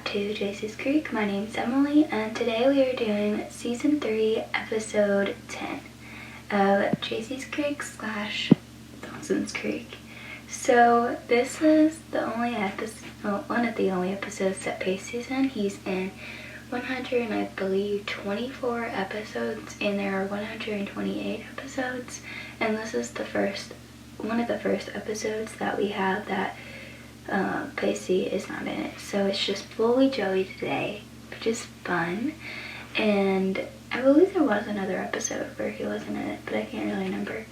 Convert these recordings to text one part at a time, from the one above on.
to Jacey's Creek. My name's Emily, and today we are doing Season 3, Episode 10 of Jacey's Creek / Dawson's Creek. So this is the only episode, one of the only episodes that Pacey's in. He's in 100 and I believe 24 episodes, and there are 128 episodes, and this is one of the first episodes that we have that Pacey is not in it. So it's just fully Joey today, which is fun. And I believe there was another episode where he wasn't in it, but I can't really remember.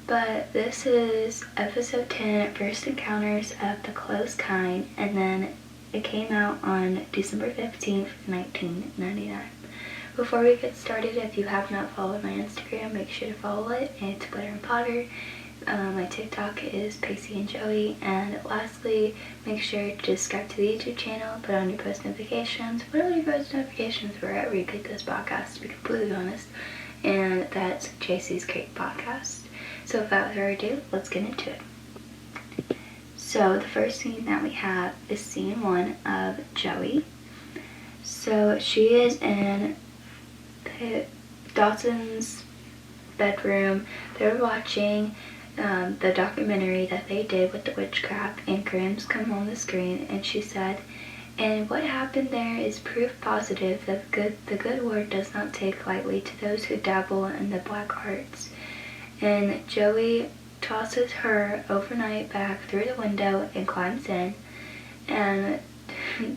But this is episode 10, First Encounters of the Close Kind, and then it came out on December 15th, 1999. Before we get started, if you have not followed my Instagram, make sure to follow it. It's Witter and Potter. My TikTok is Pacey and Joey. And lastly, make sure to subscribe to the YouTube channel, put on your post notifications, put on your post notifications wherever you get this podcast, to be completely honest. And that's Jacey's Creek Podcast. So without further ado, let's get into it. So the first scene that we have is scene 1 of Joey. So she is in Dawson's bedroom. They're watching the documentary that they did with the witchcraft, and Grimm's come on the screen, and she said, "And what happened there is proof positive that the good Lord does not take lightly to those who dabble in the black arts." And Joey tosses her overnight back through the window and climbs in, and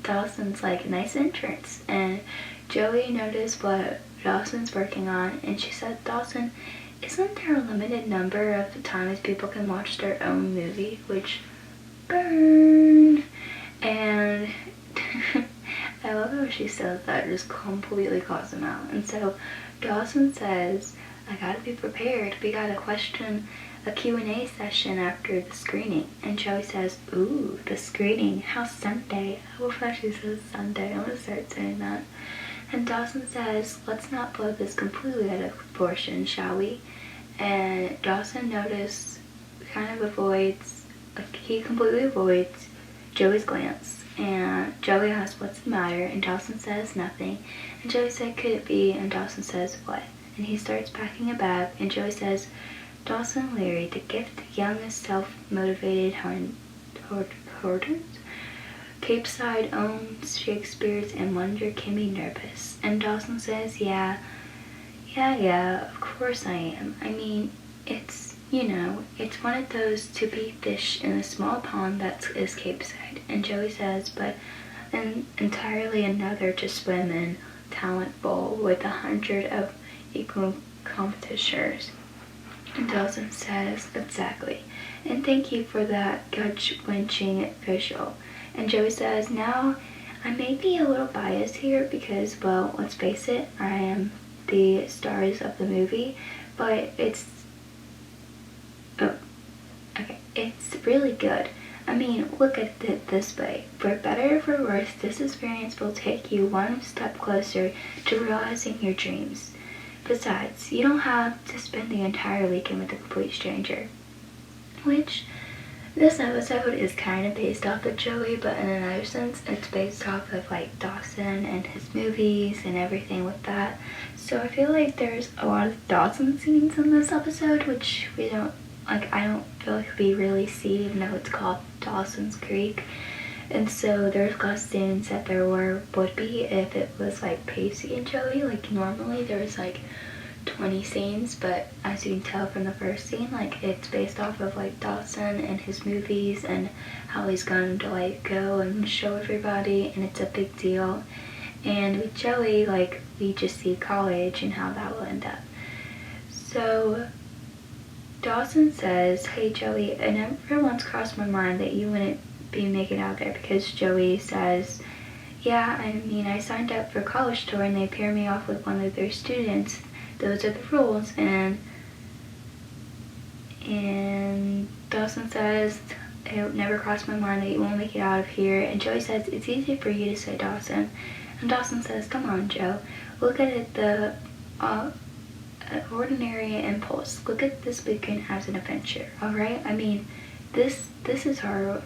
Dawson's like, "Nice entrance." And Joey noticed what Dawson's working on, and she said, "Dawson, isn't there a limited number of the times people can watch their own movie?" Which, burn. And I love how she says that, just completely calls him out. And so Dawson says, "I gotta be prepared. We got a Q&A session after the screening." And Joey says, "Ooh, the screening. How's Sunday?" I love how she says Sunday. I'm gonna start saying that. And Dawson says, "Let's not blow this completely out of proportion, shall we?" And Dawson he completely avoids Joey's glance. And Joey asks, "What's the matter?" And Dawson says, "Nothing." And Joey said, "Could it be?" And Dawson says, "What?" And he starts packing a bag, and Joey says, "Dawson Leary, the gift of young, self-motivated hoarders. Capeside owns Shakespeare's and wonder can be nervous." And Dawson says, yeah, of course I am. I mean, it's one of those to-be fish in a small pond that is Capeside." And Joey says, "But entirely another to swim in talent bowl with 100 of equal competitors." And Dawson says, "Exactly. And thank you for that gut-wrenching visual." And Joey says, "Now, I may be a little biased here because, well, let's face it, I am the stars of the movie, but it's really good. I mean, look at it this way. For better or for worse, this experience will take you one step closer to realizing your dreams. Besides, you don't have to spend the entire weekend with a complete stranger." Which, this episode is kind of based off of Joey, but in another sense, it's based off of like Dawson and his movies and everything with that. So I feel like there's a lot of Dawson scenes in this episode, which I don't feel like we really see, even though it's called Dawson's Creek. And so there's less scenes that there would be if it was like Pacey and Joey. Like normally there's like 20 scenes, but as you can tell from the first scene, like it's based off of like Dawson and his movies and how he's going to like go and show everybody, and it's a big deal. And with Joey, like we just see college and how that will end up. So Dawson says, "Hey Joey, it never once crossed my mind that you wouldn't be making out there," because Joey says, "Yeah, I mean, I signed up for college tour and they pair me off with one of their students. Those are the rules." And Dawson says, "It never crossed my mind that you won't make it out of here." And Joey says, "It's easy for you to say, Dawson." And Dawson says, "Come on, Joe. Look at it the ordinary impulse. Look at this weekend as an adventure, alright? I mean, this is our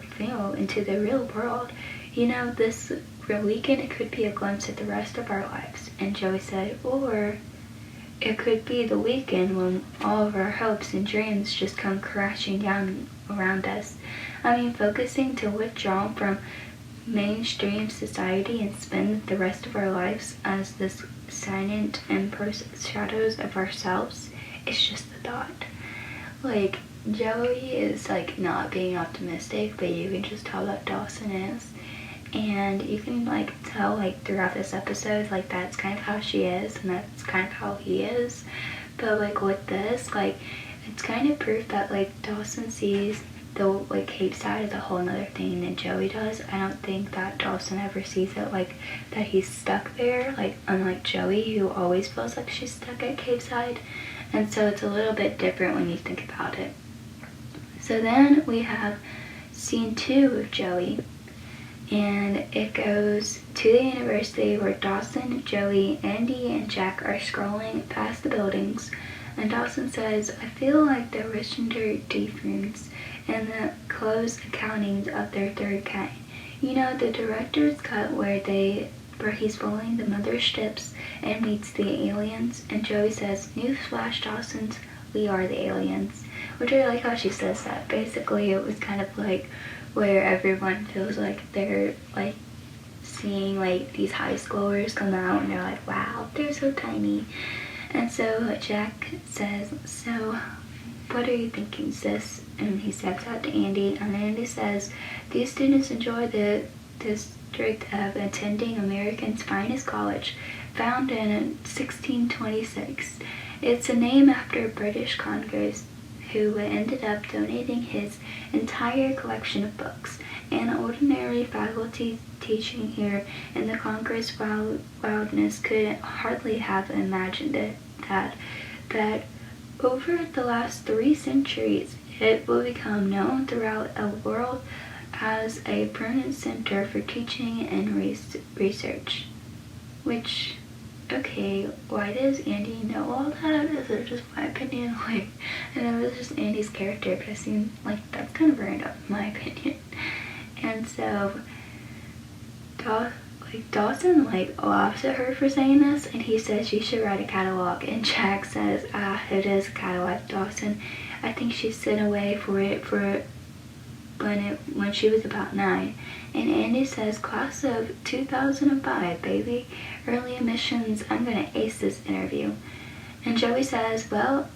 into the real world. You know, this for a weekend, it could be a glimpse at the rest of our lives. And Joey said, or it could be the weekend when all of our hopes and dreams just come crashing down around us. I mean, focusing to withdraw from mainstream society and spend the rest of our lives as this silent imperfect shadows of ourselves. It's just the thought. Like, Joey is like not being optimistic, but you can just tell that Dawson is. And you can like tell like throughout this episode, like that's kind of how she is and that's kind of how he is. But like with this, like it's kind of proof that like Dawson sees the like Cape side as a whole nother thing than Joey does. I don't think that Dawson ever sees it like that he's stuck there, like unlike Joey, who always feels like she's stuck at Cape side. And so it's a little bit different when you think about it. So then we have scene 2 of Joey, and it goes to the university where Dawson, Joey, Andy, and Jack are scrolling past the buildings. And Dawson says, I feel like the legendary difference in the close accountings of their third kind. You know, the director's cut where he's following the motherships and meets the aliens. And Joey says, newsflash, Dawson's, we are the aliens. Which I like how she says that. Basically, it was kind of like where everyone feels like they're like seeing like these high schoolers come out and they're like, wow, they're so tiny. And so Jack says, so what are you thinking, sis? And he steps out to Andy, and Andy says, these students enjoy the district of attending America's finest college, founded in 1626. It's a name after British Congress, who ended up donating his entire collection of books. And ordinary faculty teaching here in the Congress wildness could hardly have imagined it, that over the last 3 centuries, it will become known throughout the world as a permanent center for teaching and research. Which, okay, why does Andy know all that? Is it just my opinion? Like, I know it's just Andy's character, but it seems like that's kind of random, in my opinion. And so, Dawson laughs at her for saying this, and he says she should write a catalog. And Jack says, it is a catalog, Dawson. I think she sent away for it when she was about 9. And Andy says, class of 2005, baby. Early admissions, I'm gonna ace this interview. And Joey says, well,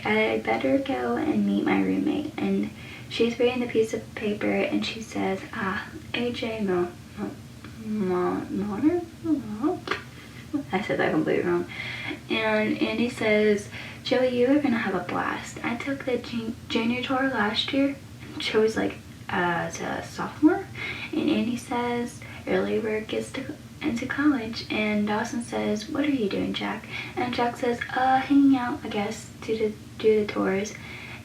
I better go and meet my roommate. And she's reading the piece of paper, and she says, AJ Monner? I said that completely wrong. And Andy says, Joey, you are gonna have a blast. I took the junior tour last year. And Joey's like, as a sophomore? And Andy says, early work is into college. And Dawson says, what are you doing, Jack? And Jack says, hanging out, I guess, to do the tours.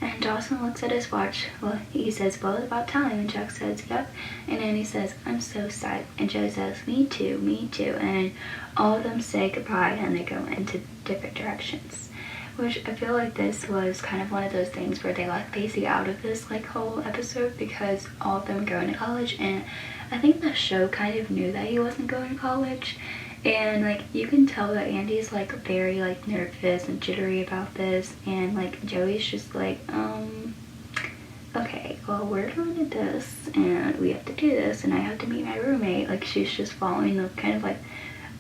And Dawson looks at his watch. Well, he says, well, it's about time. And Jack says, yep. And Andy says, I'm so psyched. And Joe says, me too, me too. And all of them say goodbye and they go into different directions. Which I feel like this was kind of one of those things where they left Pacey out of this like whole episode because all of them are going to college. And I think the show kind of knew that he wasn't going to college. And like you can tell that Andy's like very like nervous and jittery about this, and like Joey's just like okay, well we're going to this and we have to do this and I have to meet my roommate. Like she's just following the kind of like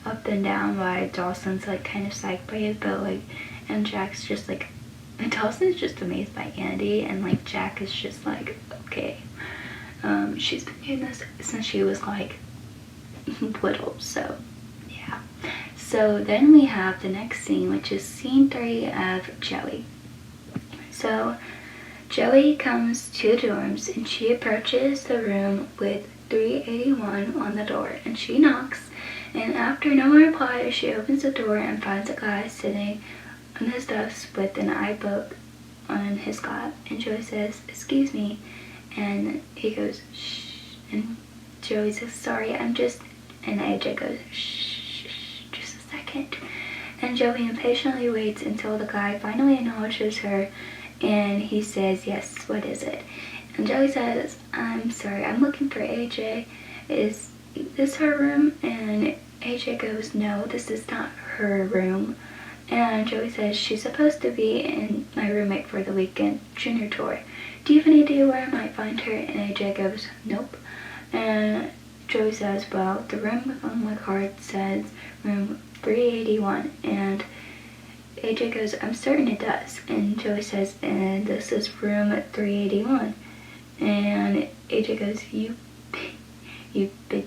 up and down while Dawson's like kind of psyched by it, but like, and Jack's just like, and Dawson's just amazed by Andy, and like Jack is just like, okay, she's been doing this since she was like little, so yeah. So then we have the next scene, which is scene 3 of Joey. So Joey comes to the dorms and she approaches the room with 381 on the door, and she knocks, and after no reply, she opens the door and finds a guy sitting on his desk with an iBook on his lap. And Joey says, excuse me, and he goes, shh, and Joey says, sorry, I'm just, and AJ goes, shh, just a second. And Joey impatiently waits until the guy finally acknowledges her, and he says, yes, what is it? And Joey says, I'm sorry, I'm looking for AJ. this her room? And AJ goes, no, this is not her room. And Joey says, she's supposed to be in my roommate for the weekend junior tour. Do you have any idea where I might find her? And AJ goes, nope. And Joey says, well, the room on my card says room 381. And AJ goes, I'm certain it does. And Joey says, and this is room 381. And AJ goes, you bitch,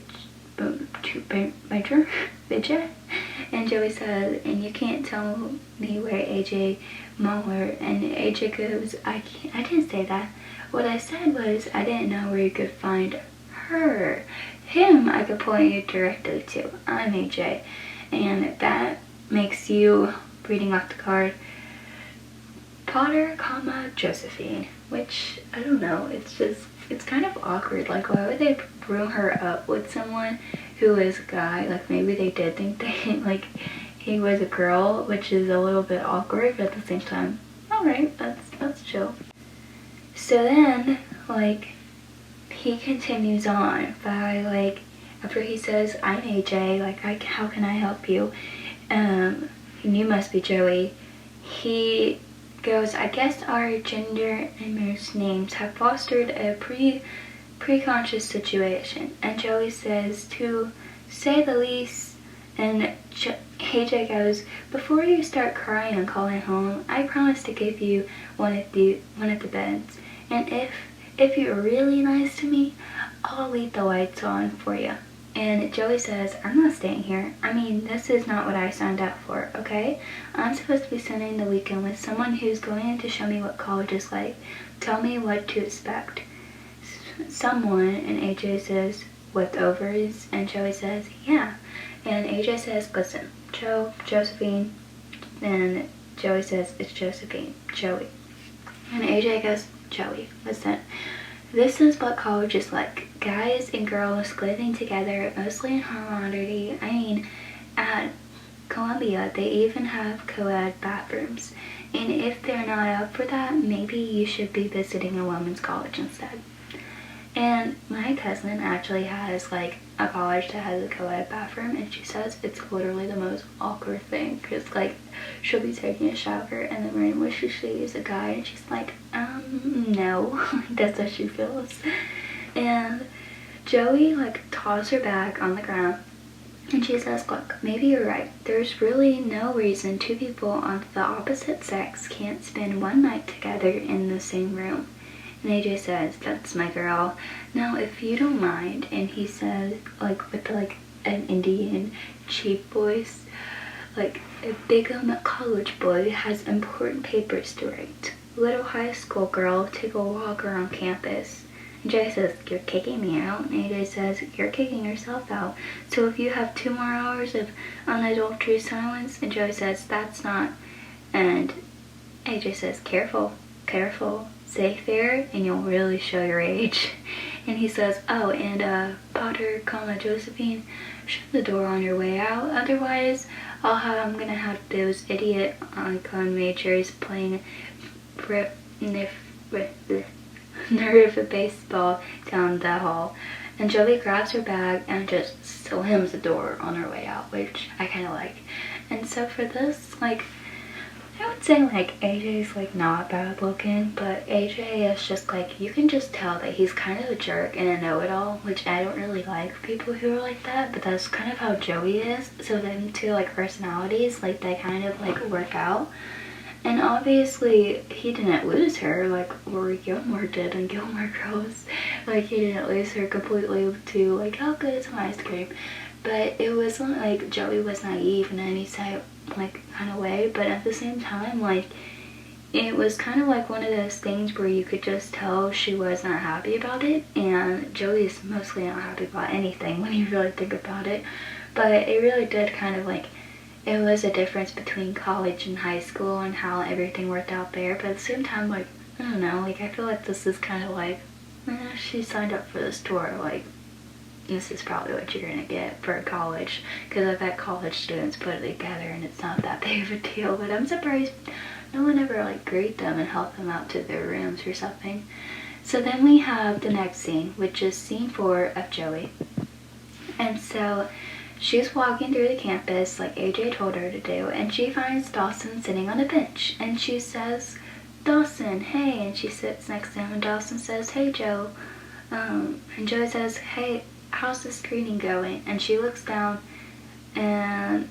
bitch. And Joey says, and you can't tell me where AJ Muller. And AJ goes, I didn't say that. What I said was I didn't know where you could find her. Him I could point you directly to. I'm AJ. And that makes you, reading off the card, Potter, Josephine. Which, I don't know, it's kind of awkward. Like, why would they room her up with someone who is a guy? Like, maybe they did think they, like, he was a girl, which is a little bit awkward, but at the same time, alright, that's chill. So then, like, he continues on by, like, after he says, I'm AJ, like, how can I help you? And you must be Joey. He goes, I guess our gender and most names have fostered a pre-conscious situation. And Joey says, to say the least. And AJ goes, before you start crying and calling home, I promise to give you one of the beds. And if you're really nice to me, I'll leave the lights on for you. And Joey says, I'm not staying here. I mean, this is not what I signed up for, okay? I'm supposed to be spending the weekend with someone who's going to show me what college is like. Tell me what to expect. Someone, and AJ says, with overs? And Joey says, yeah. And AJ says, listen, Josephine. And Joey says, it's Josephine, Joey. And AJ goes, Joey, listen. This is what college is like. Guys and girls living together, mostly in harmony. I mean, at Columbia, they even have co-ed bathrooms. And if they're not up for that, maybe you should be visiting a women's college instead. And my cousin actually has, like, a college that has a co-ed bathroom, and she says it's literally the most awkward thing, because, like, she'll be taking a shower and then randomly she sees a guy and she's like, no. That's how she feels. And Joey, like, tosses her back on the ground and she says, look, maybe you're right. There's really no reason two people of the opposite sex can't spend one night together in the same room. And AJ says, that's my girl. Now, if you don't mind. And he says, like, with, like, an Indian cheap voice, like, a big college boy has important papers to write. Little high school girl take a walk around campus. And Jay says, you're kicking me out. And AJ says, you're kicking yourself out. So if you have 2 more hours of unadulterated silence. And Joey says, that's not. And AJ says, careful. Say fair and you'll really show your age. And he says, oh, and Potter, Josephine, shut the door on your way out. Otherwise, I'm gonna have those idiot icon majors playing nerve baseball down the hall. And Joey grabs her bag and just slams the door on her way out, which I kind of like. And so for this, like, I would say, like, AJ's, like, not bad looking, but AJ is just, like, you can just tell that he's kind of a jerk and a know-it-all, which I don't really like people who are like that, but that's kind of how Joey is. So then two, like, personalities, like, they kind of, like, work out. And obviously, he didn't lose her, like Rory Gilmore did in Gilmore Girls. Like, he didn't lose her completely to, like, how good is my ice cream? But it wasn't like Joey was naive in any type, like, kind of way, but at the same time, like, it was kind of like one of those things where you could just tell she was not happy about it, and Joey is mostly not happy about anything when you really think about it. But it really did kind of, like, it was a difference between college and high school and how everything worked out there, but at the same time, like, I don't know, like, I feel like this is kind of like, she signed up for this tour, like, this is probably what you're gonna get for college, because I've had college students put it together and it's not that big of a deal, but I'm surprised no one ever, like, greet them and help them out to their rooms or something. So then we have the next scene, which is scene 4 of Joey. And so she's walking through the campus like AJ told her to do, and she finds Dawson sitting on a bench, and she says, "Dawson, hey," and she sits next to him, and Dawson says, "Hey, Joe," and Joey says, "Hey, how's the screening going?" And she looks down, and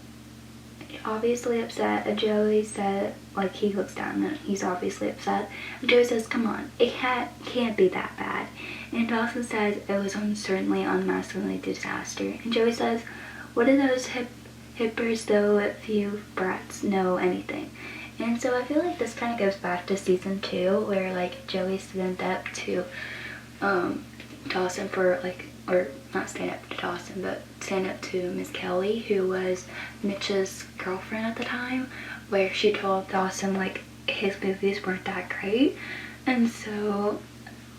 obviously upset, and Joey said, like, he looks down and he's obviously upset, and Joey says, "Come on, it can't be that bad," and Dawson says, "It was certainly unmasculinely disaster," and Joey says, "What do those hippers though few brats know anything?" And so I feel like this kind of goes back to season 2, where like Joey stood up to Dawson for like, or not stand up to Dawson, but stand up to Miss Kelly, who was Mitch's girlfriend at the time, where she told Dawson like his movies weren't that great. And so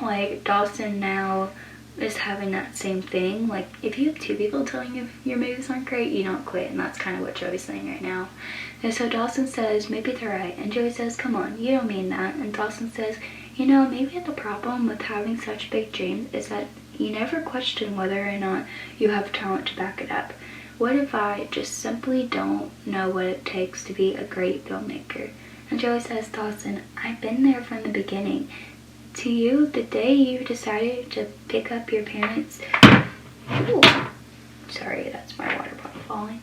like Dawson now is having that same thing. Like, if you have 2 people telling you your movies aren't great, you don't quit, and that's kind of what Joey's saying right now. And so Dawson says, "Maybe they're right," and Joey says, "Come on, you don't mean that," and Dawson says, "You know, maybe the problem with having such big dreams is that you never question whether or not you have talent to back it up. What if I just simply don't know what it takes to be a great filmmaker?" And Joey says, "Dawson, I've been there from the beginning. To you, the day you decided to pick up your parents..." Ooh, sorry, that's my water bottle falling.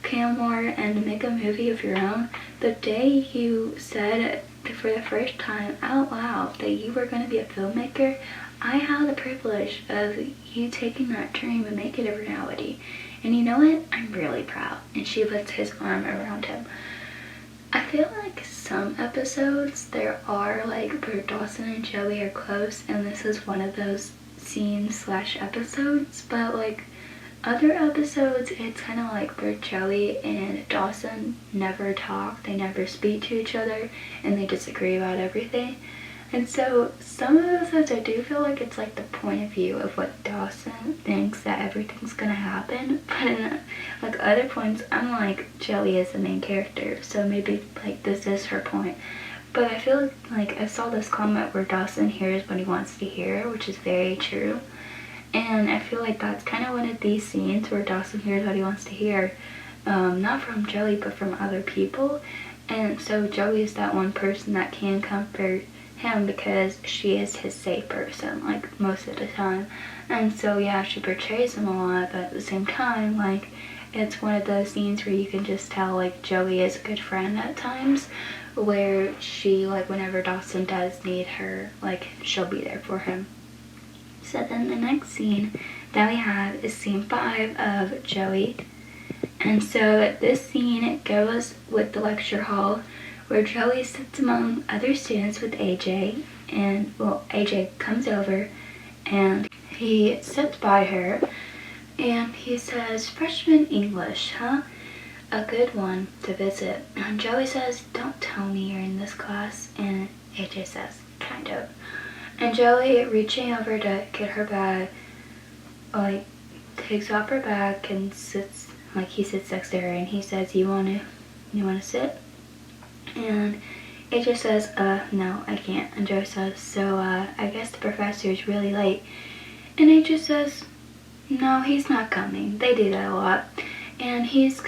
"Camera and make a movie of your own. The day you said for the first time out loud that you were going to be a filmmaker, I had the privilege of you taking that dream and make it a reality. And you know what? I'm really proud." And she puts his arm around him. I feel like some episodes there are like where Dawson and Joey are close, and this is one of those scenes / episodes, but like other episodes it's kind of like where Joey and Dawson never talk, they never speak to each other, and they disagree about everything. And so some of the episodes I do feel like it's like the point of view of what Dawson thinks that everything's gonna happen, but in like other points I'm like, Joey is the main character, so maybe like this is her point. But I feel like I saw this comment where Dawson hears what he wants to hear, which is very true. And I feel like that's kind of one of these scenes where Dawson hears what he wants to hear, not from Joey but from other people. And so Joey is that one person that can comfort him because she is his safe person, like most of the time. And so yeah, she portrays him a lot, but at the same time, like, it's one of those scenes where you can just tell like Joey is a good friend at times, where she, like, whenever Dawson does need her, like, she'll be there for him. So then the next scene that we have is scene 5 of Joey. And so this scene goes with the lecture hall, where Joey sits among other students with AJ, and well, AJ comes over and he sits by her and he says, "Freshman English, huh? A good one to visit." And Joey says, "Don't tell me you're in this class," and AJ says, "Kind of." And Joey, reaching over to get her bag, like, takes off her bag and sits, like, he sits next to her and he says, you wanna sit?" And AJ says, "No, I can't." And Joe says, "So, I guess the professor is really late." And AJ says, "No, he's not coming. They do that a lot. And he's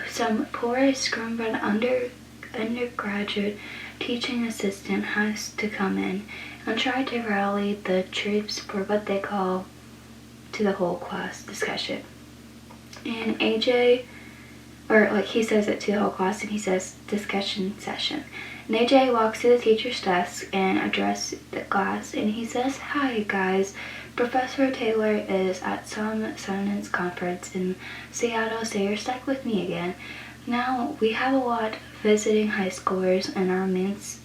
some poor, scrum-run undergraduate teaching assistant has to come in and try to rally the troops for what they call to the whole class discussion." And AJ, or like he says it to the whole class, and he says discussion session. And AJ walks to the teacher's desk and addresses the class, and he says, "Hi guys, Professor Taylor is at some science conference in Seattle, so you're stuck with me again. Now, we have a lot visiting high schoolers in our minutes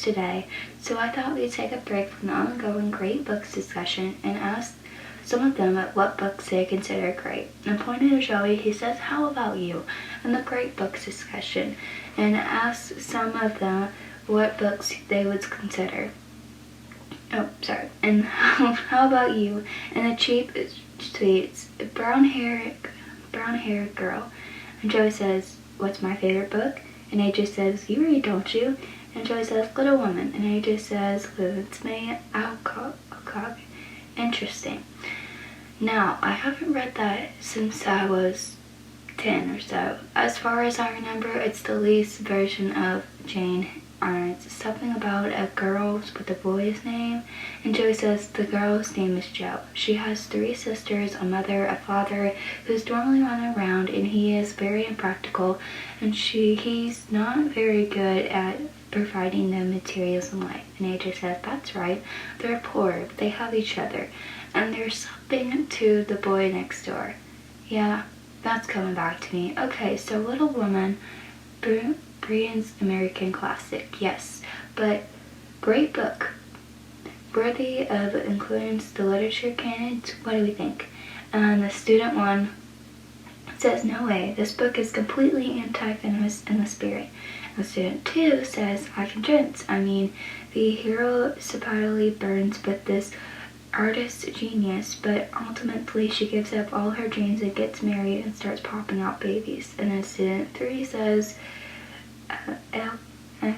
today, so I thought we'd take a break from the ongoing great books discussion and ask some of them at what books they consider great." And pointing to Joey, he says, "How about you?" And the great books discussion, and asks some of them what books they would consider. Oh, sorry. "And how about you?" And the cheap, sweet, brown-haired girl. And Joey says, "What's my favorite book?" And AJ says, "You read, don't you?" And Joey says, "Little Woman." And AJ says, "It's May Alcock." Interesting. Now, I haven't read that since I was 10 or so. As far as I remember, it's the least version of Jane. It's something about a girl with a boy's name, and Joey says the girl's name is Jo. She has 3 sisters, a mother, a father who's normally not around, and he is very impractical, and he's not very good at providing them materials in life. And AJ says, that's right, they're poor, but they have each other, and there's something to the boy next door. Yeah, that's coming back to me. Okay, so Little Woman, Brian's American classic, yes, but great book. Worthy of including the literature canon. What do we think? And the student one says, no way, this book is completely anti-feminist in the spirit. And student 2 says, I condense. I mean, the hero supposedly burns with this artist genius, but ultimately she gives up all her dreams and gets married and starts popping out babies. And then student 3 says,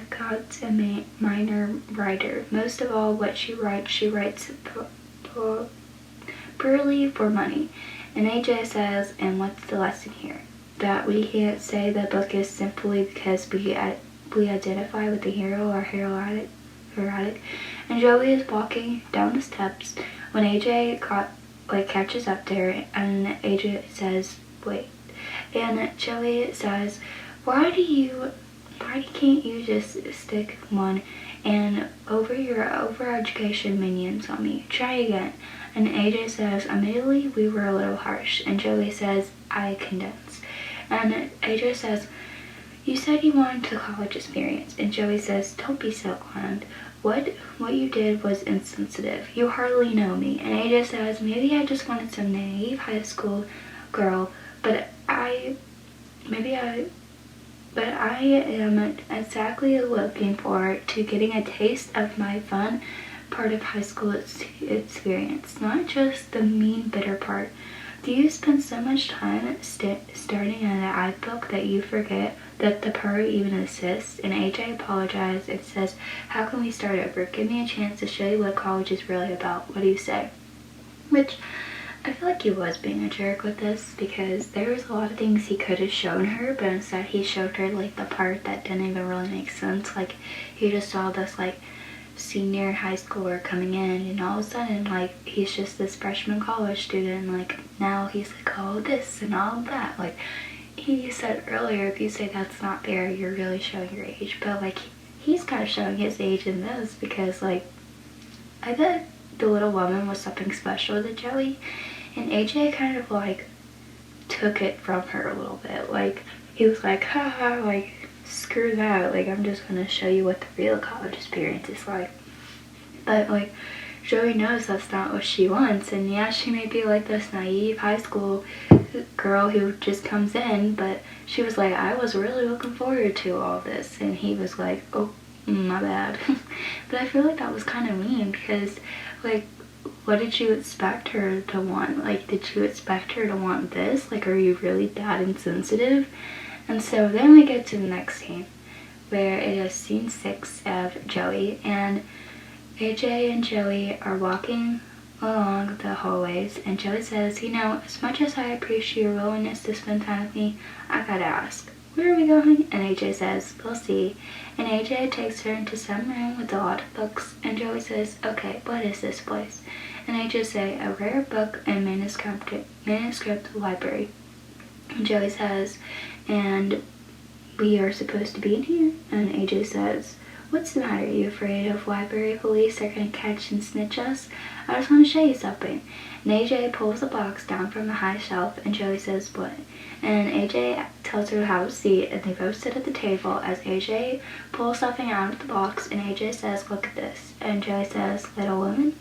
God's a minor writer. Most of all, what she writes purely for money. And AJ says, and what's the lesson here? That we can't say the book is simply because we identify with the hero or heroic. And Joey is walking down the steps when AJ catches up there, and AJ says, wait. And Joey says, why can't you just stick one and over your overeducation minions on me? Try again. And AJ says, admittedly, we were a little harsh. And Joey says, I condense. And AJ says, you said you wanted a college experience. And Joey says, don't be so kind. What you did was insensitive. You hardly know me. And AJ says, maybe I just wanted some naive high school girl, but I am exactly looking forward to getting a taste of my fun part of high school experience, not just the mean, bitter part. Do you spend so much time starting at an iBook that you forget that the part even exists? And AJ apologizes and says, how can we start over? Give me a chance to show you what college is really about. What do you say? Which, I feel like he was being a jerk with this, because there was a lot of things he could have shown her, but instead he showed her the part that didn't even really make sense. He just saw this senior high schooler coming in, and all of a sudden he's just this freshman college student, now he's oh, this and all of that. He said earlier, if you say that's not fair, you're really showing your age, but he's kind of showing his age in this, because I bet the Little Woman was something special to Joey, and AJ kind of took it from her a little bit. He was haha, screw that, I'm just gonna show you what the real college experience is like. But Joey knows that's not what she wants, and yeah, she may be this naive high school girl who just comes in, but she was I was really looking forward to all this, and he was oh, my bad. But I feel that was kind of mean, because what did you expect her to want? Did you expect her to want this? Are you really that insensitive? And so then we get to the next scene, where it is scene 6 of Joey, and AJ and Joey are walking along the hallways, and Joey says, as much as I appreciate your willingness to spend time with me, I gotta ask, where are we going? And AJ says, we'll see. And AJ takes her into some room with a lot of books, and Joey says, okay, what is this place? And AJ say, a rare book and manuscript library. And Joey says, and we are supposed to be in here? And AJ says, what's the matter? Are you afraid of library police are gonna catch and snitch us? I just want to show you something. And AJ pulls a box down from the high shelf, and Joey says, what? And AJ tells her to have a seat, and they both sit at the table as AJ pulls something out of the box, and AJ says, look at this. And Joey says, Little Woman?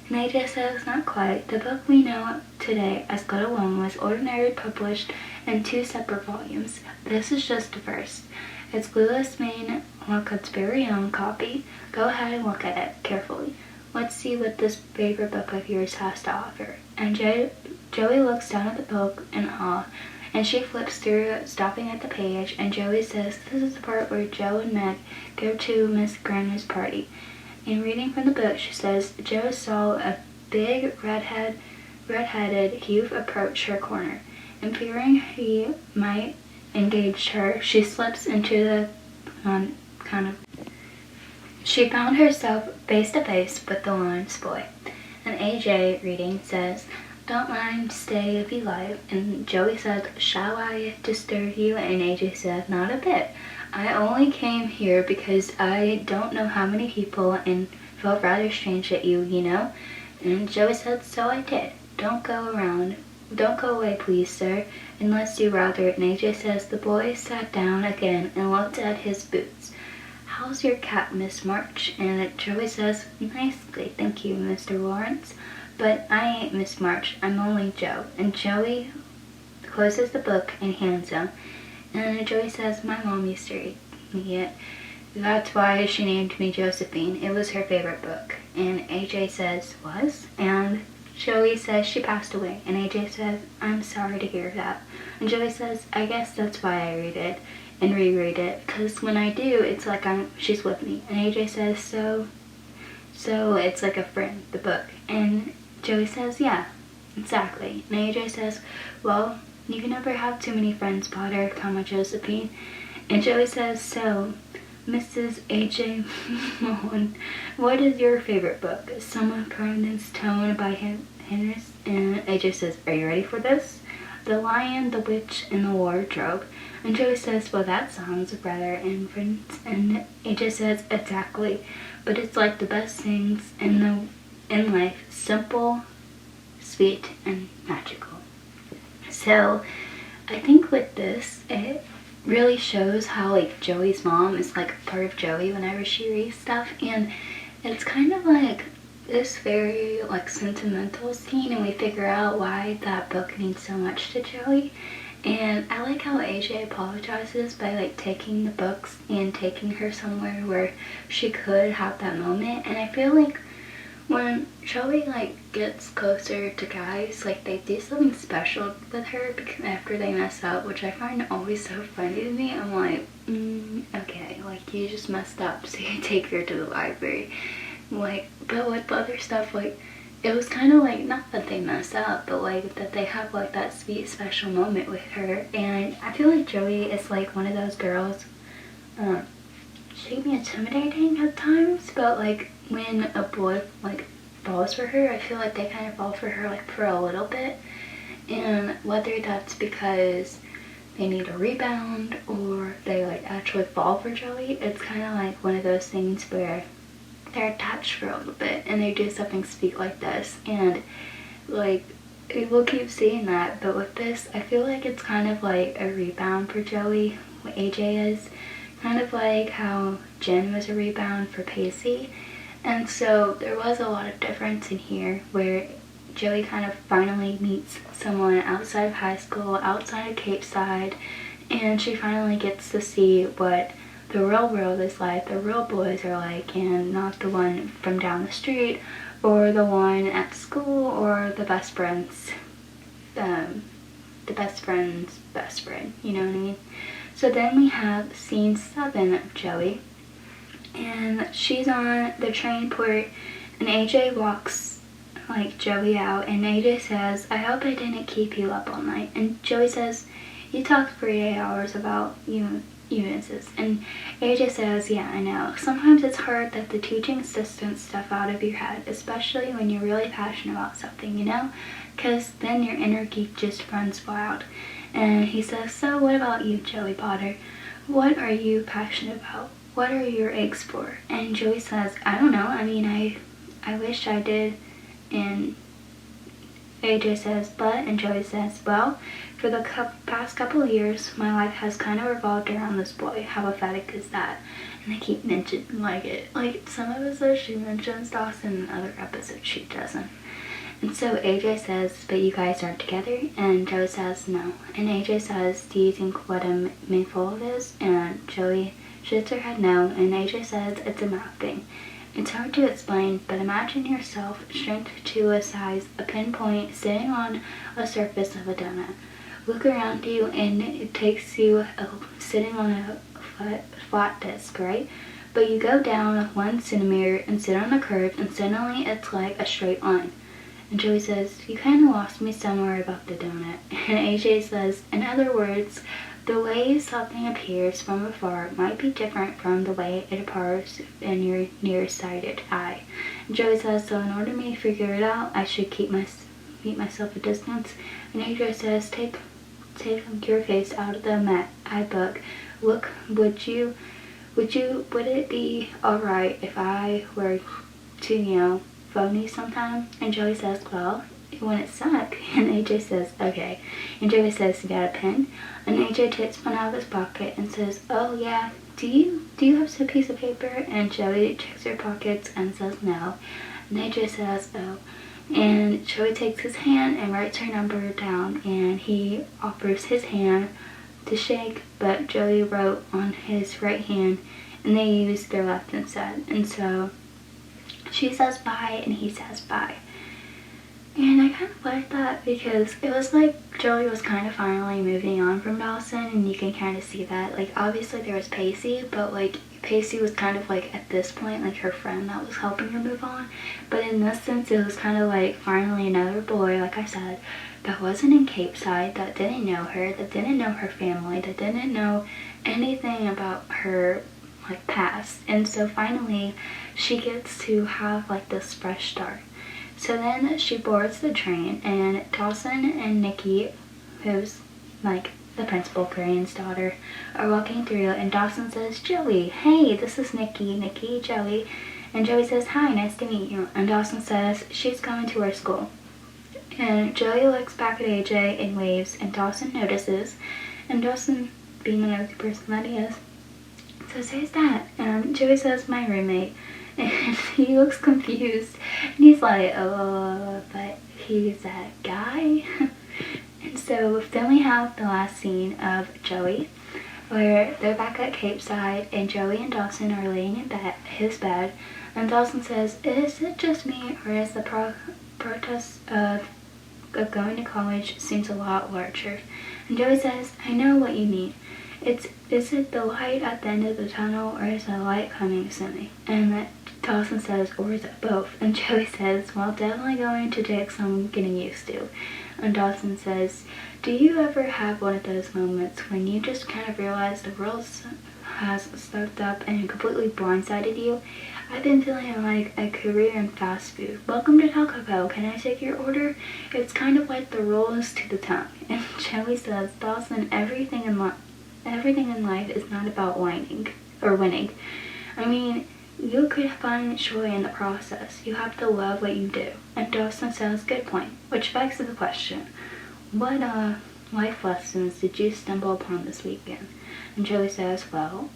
And AJ says, not quite. The book we know today as Little Woman was ordinarily published in 2 separate volumes. This is just the first. It's Glueless Main Walcott's very own copy. Go ahead and look at it carefully. Let's see what this favorite book of yours has to offer. And Joey looks down at the book in awe, and she flips through, stopping at the page, and Joey says, this is the part where Joe and Meg go to Miss Granger's party. In reading from the book, she says, Joe saw a big redhead red-headed youth approach her corner, and fearing he might engage her, she slips into the She found herself face to face with the Lawrence boy. And AJ, reading, says, "Don't mind, stay if you like." And Joey says, "Shall I disturb you?" And AJ says, "Not a bit. I only came here because I don't know how many people and felt rather strange at you, you know." And Joey said, "So I did. Don't go away, please, sir, unless you rather." And AJ says the boy sat down again and looked at his boots. "How's your cat, Miss March?" And Joey says, "Nicely, thank you, Mr. Lawrence. But I ain't Miss March, I'm only Joe." And Joey closes the book and hands him. And Joey says, "My mom used to read me it. That's why she named me Josephine. It was her favorite book." And AJ says, "Was?" And Joey says she passed away. And AJ says, "I'm sorry to hear that." And Joey says, "I guess that's why I read it and reread it, because when I do, it's like she's with me." And AJ says, so it's like a friend, the book." And Joey says, "Yeah, exactly." And AJ says, "Well, you can never have too many friends, Potter, comma Josephine." And Joey says, "So, Mrs. AJ Mahone, what is your favorite book?" "Summer Providence Tone" by Henry. And AJ says, "Are you ready for this?" "The Lion, the Witch, and the Wardrobe." And Joey says, "Well, that sounds rather infant." And AJ says, "Exactly. But it's like the best things in life. Simple, sweet, and magical." So I think with this, it really shows how like Joey's mom is like part of Joey whenever she reads stuff. And it's kind of like this very like sentimental scene, and we figure out why that book means so much to Joey. And I like how AJ apologizes by like taking the books and taking her somewhere where she could have that moment. And I feel like when Joey like gets closer to guys, like they do something special with her after they mess up, which I find always so funny to me. I'm like, okay, like you just messed up, so you take her to the library. Like, but with other stuff, like it was kind of like, not that they mess up, but like that they have like that sweet special moment with her. And I feel like Joey is like one of those girls, she can be intimidating at times, but like when a boy like falls for her, I feel like they kind of fall for her like for a little bit. And whether that's because they need a rebound or they like actually fall for Joey, it's kind of like one of those things where they're attached for a little bit and they do something sweet like this. And like we'll keep seeing that, but with this I feel like it's kind of like a rebound for Joey, what AJ is. Kind of like how Jen was a rebound for Pacey. And so there was a lot of difference in here where Joey kind of finally meets someone outside of high school, outside of Cape Side, and she finally gets to see what the real world is like, the real boys are like, and not the one from down the street or the one at school or the best friend's best friend, you know what I mean? So then we have scene 7 of Joey, and she's on the train port, and AJ walks like Joey out, and AJ says, "I hope I didn't keep you up all night." And Joey says, "You talked for 8 hours about you misses." And AJ says, "Yeah, I know. Sometimes it's hard that the teaching assistant stuff out of your head, especially when you're really passionate about something, you know? Because then your inner geek just runs wild." And he says, "So what about you, Joey Potter? What are you passionate about? What are your eggs for?" And Joey says, "I don't know. I mean, I wish I did." And AJ says, "But," and Joey says, "Well, for the past couple of years, my life has kind of revolved around this boy. How pathetic is that?" And they keep mentioning like some episodes she mentions Dawson, and other episodes she doesn't. And so AJ says, "But you guys aren't together?" And Joey says, "No." And AJ says, "Do you think what a mouthful it is?" And Joey shakes her head no, and AJ says, "It's a math thing. It's hard to explain, but imagine yourself shrink to a size, a pinpoint, sitting on a surface of a donut. Look around you, and it takes you sitting on a flat disc, right? But you go down 1 centimeter and sit on a curve, and suddenly it's like a straight line. And Joey says, you kind of lost me somewhere about the donut. And AJ says, in other words, the way something appears from afar might be different from the way it appears in your nearsighted eye. And Joey says, so in order for me to figure it out, I should keep myself a distance. And AJ says, take your face out of the eye book. Look, would it be alright if I were to, phone you sometime? And Joey says, well, it wouldn't suck. And AJ says, okay. And Joey says, you got a pen? And AJ takes one out of his pocket and says, oh yeah, do you have a piece of paper? And Joey checks her pockets and says no. And AJ says, oh. And Joey takes his hand and writes her number down, and he offers his hand to shake, but Joey wrote on his right hand and they used their left instead. And so she says bye and he says bye. And I kind of like that because it was like Joey was kind of finally moving on from Dawson, and you can kind of see that. Like, obviously there was Pacey, but like Pacey was kind of like at this point like her friend that was helping her move on. But in this sense it was kind of like finally another boy, like I said, that wasn't in Cape Side, that didn't know her, that didn't know her family, that didn't know anything about her like past. And so finally she gets to have like this fresh start. So then she boards the train, and Dawson and Nikki, who's like the principal Korean's daughter, are walking through, and Dawson says, Joey, hey, this is Nikki, Joey. And Joey says, hi, nice to meet you. And Dawson says, she's going to our school. And Joey looks back at AJ and waves, and Dawson notices, and Dawson, being the nosy person that he is, says, who's that? And Joey says, my roommate. And he looks confused, and he's like, oh, but he's that guy? And so then we have the last scene of Joey, where they're back at Cape Side, and Joey and Dawson are laying in his bed, and Dawson says, is it just me, or is the protest of going to college seems a lot larger? And Joey says, I know what you mean. Is it the light at the end of the tunnel, or is the light coming soon? And Dawson says, or is it both? And Joey says, well, definitely going to take some getting used to. And Dawson says, do you ever have one of those moments when you just kind of realize the world has stepped up and completely blindsided you? I've been feeling like a career in fast food. Welcome to Taco Bell. Can I take your order? It's kind of like the rolls to the tongue. And Joey says, Dawson, everything in life is not about winning. I mean, you could find joy in the process. You have to love what you do. And Dawson says, good point. Which begs the question, what life lessons did you stumble upon this weekend? And Joey says, well,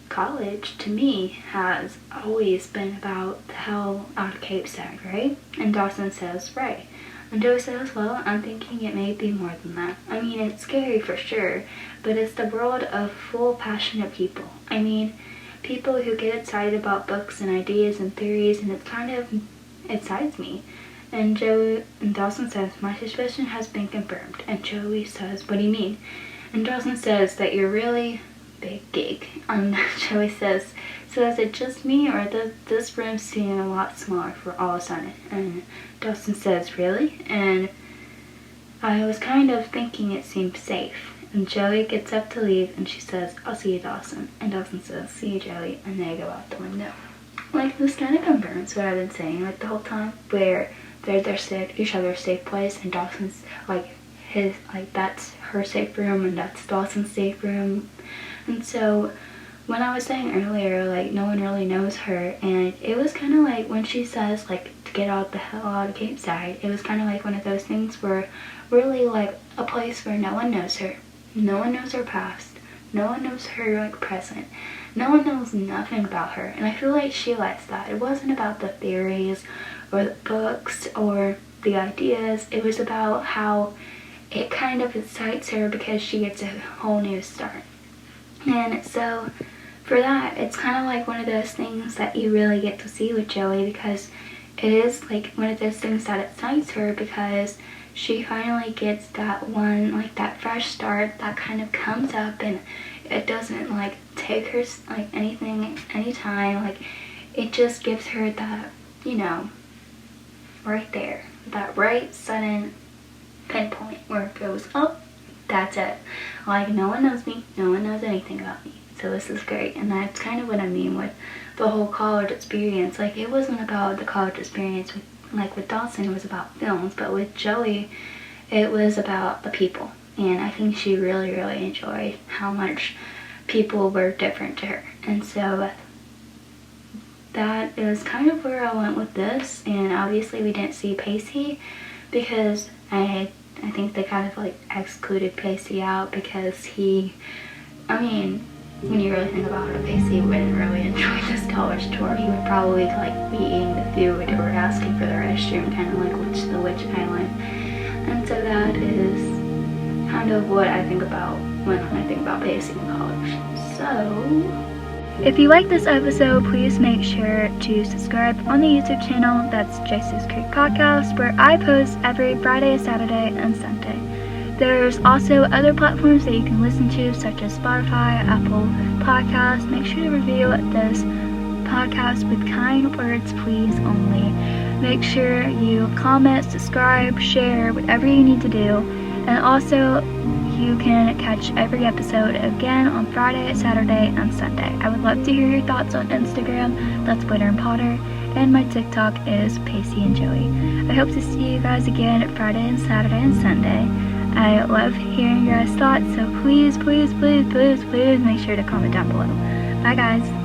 college to me has always been about the hell out of Cape Side, right? And Dawson says, right. And Joey says, well, I'm thinking it may be more than that. I mean, it's scary for sure, but it's the world of full passionate people. I mean, people who get excited about books and ideas and theories, and it kind of excites me. And Dawson says, my suspicion has been confirmed. And Joey says, what do you mean? And Dawson says that you're really big gig. And Joey says, so is it just me, or does this room seem a lot smaller for all of a sudden? And Dawson says, really? And I was kind of thinking it seemed safe. And Joey gets up to leave, and she says, I'll see you, Dawson. And Dawson says, see you, Joey. And they go out the window. Like, this kind of confirms what I've been saying, like, the whole time, where they're each other's safe place, and Dawson's, that's her safe room, and that's Dawson's safe room. And so, when I was saying earlier, like, no one really knows her, and it was kind of like when she says, like, to get out the hell out of Cape Side, it was kind of like one of those things where really, like, a place where no one knows her. No one knows her past. No one knows her, like, present. No one knows nothing about her. And I feel like she likes that. It wasn't about the theories or the books or the ideas. It was about how it kind of excites her because she gets a whole new start. And so for that, it's kind of like one of those things that you really get to see with Joey, because it is like one of those things that excites her, because she finally gets that one, like, that fresh start that kind of comes up, and it doesn't, like, take her, like, anytime, like, it just gives her that, right there, that right sudden pinpoint where it goes, oh, that's it. Like, no one knows me, no one knows anything about me, so this is great. And that's kind of what I mean with the whole college experience. Like, it wasn't about the college experience with Dawson, it was about films, but with Joey, it was about the people. And I think she really, really enjoyed how much people were different to her. And so that is kind of where I went with this. And obviously we didn't see Pacey because I think they kind of like excluded Pacey out because when you really think about it, Pacey wouldn't really enjoy this college tour. He would probably like be eating the food or asking for the restroom, kind of like the Witch Island. And so that is kind of what I think about when I think about Pacey in college. So, if you like this episode, please make sure to subscribe on the YouTube channel. That's Jacey's Creek Podcast, where I post every Friday, Saturday, and Sunday. There's also other platforms that you can listen to, such as Spotify, Apple Podcasts. Make sure to review this podcast with kind words, please, only. Make sure you comment, subscribe, share, whatever you need to do. And also, you can catch every episode again on Friday, Saturday, and Sunday. I would love to hear your thoughts on Instagram. That's Witter and Potter. And my TikTok is Pacey and Joey. I hope to see you guys again Friday and Saturday and Sunday. I love hearing your guys' thoughts, so please, please, please, please, please make sure to comment down below. Bye guys.